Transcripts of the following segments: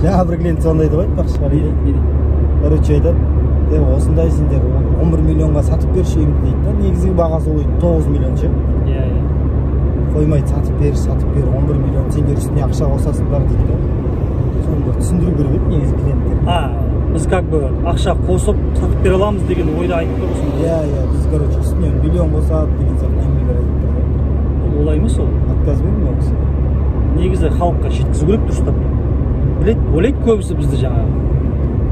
жаңа бір клиент сондай деп айтпақшы короче айтады осындай сендер 11 миллионға сатып берші дейді да, негізгі бағасы ой 9 миллион ше. Қоймайды, сатып бер 11 миллион сендер үстіне ақша қосасыңдар дейді да. Соны түсіндіру керек еді негізі клиенттер. Біз как бы ақша қосып сатып бере аламыз деген ойда айтып тұрсың. Біз короче үстіне миллион қосады деген сияқты әңгімелер айтып тұр. Олай емес ол. Отказ бермей ол кісі. Негізі халыққа жеткізу керек дұрыстап. Ойлайды көбісі бізді жаңағы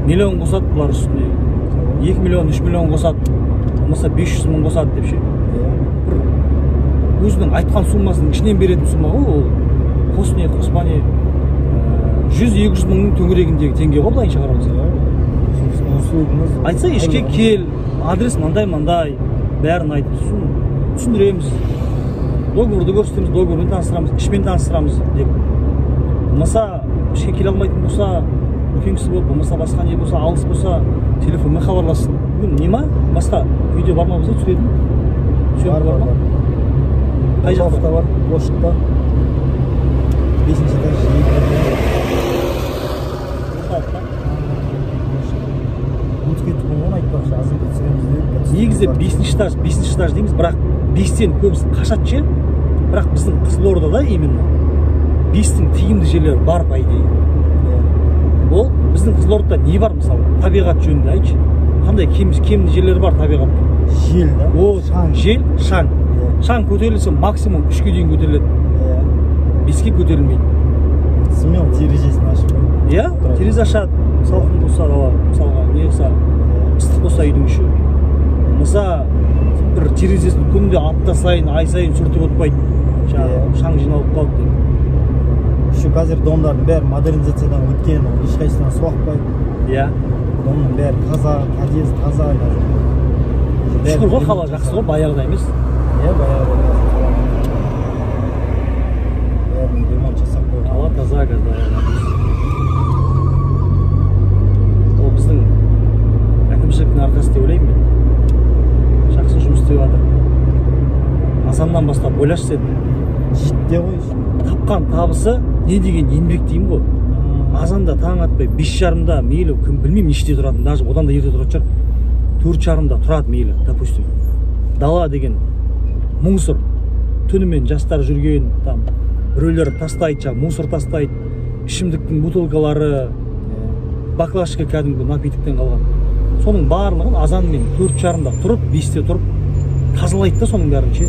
миллион қосады бұлар үстіне. 2 миллион, 3 миллион қосады, болмаса 500 мың қосады деп ше. Өзінің айтқан суммасының ішінен беретін сумма ғой ол. Қос не, қоспа не 100-200 мыңның төңірегіндегі теңге ғой былайынша қарап отырсақ. Айтса ішке кел, адрес мандай, бәрін айтып түсіндіреміз. Договорды көрсетеміз, договормен таныстырамыз, ішмен таныстырамыз деп. Болмаса ішке келе алмайтын болса, үлкен кісі болып, болмаса басқа не болса, алыс болса, телефонмен хабарлассын. Бүгін не ма? Басқа видео бар ма бізде түсіретін? Бар. Қай жақта бар? Бошықта. 5-ші этаж. Негізі 5-ші этаж дейміз, бірақ 5-тен көбісі қашады ше. Бірақ біздің Қызылордада именно 5-тің тиімді жерлері бар по идее. Ол біздің Қызылордада не бар мысалы? Табиғат жөнінде айтшы. Қандай кемді жерлері бар табиғатта? Жел да? Жел, шаң. Шаң көтерілсе максимум 3-ке дейін көтеріледі. 5-ке көтерілмейді. Смел терезесін ашып. Терезе ашады. Салқын болса, мысалға не қылса, ыстық болса үйдің іші. Мыса бір терезесін күнде апта сайын, ай сайын сүртіп отпайды. Шаң жиналып қалды деп. Şu қазір домдардың бәрі модернизациядан өткен, ешқайсысынан су ақпайды. Домның бәрі таза, подъезд таза. Шүкір ғой, қала жақсы ғой, баяғыда емес. Баяғыда. Бәрін ремонт жасап қойды. Қала таза қазір баяғыда. Ол біздің әкімшіліктің арқасы деп ойлаймын мен. Жақсы жұмыс істеп жатыр. Азаннан бастап ойлашы сен. Жетте ғой. Тапқан табысы не деген еңбек деймін ғой. Азанда таң атпай 5:30-да мейлі кім білмеймін нешеде тұратын, даже одан да ерте тұратын шығар. 4:30-да тұрады мейлі, допустим. Дала деген мусор. Түнімен жастар жүрген, там біреулер тастайды, мусор тастайды. Ішімдіктің бутылкалары, баклажка кәдімгі напитоктен қалған. Соның барлығын азанмен 4:30-да тұрып, 5-те тұрып тазалайды да соның бәрін ше.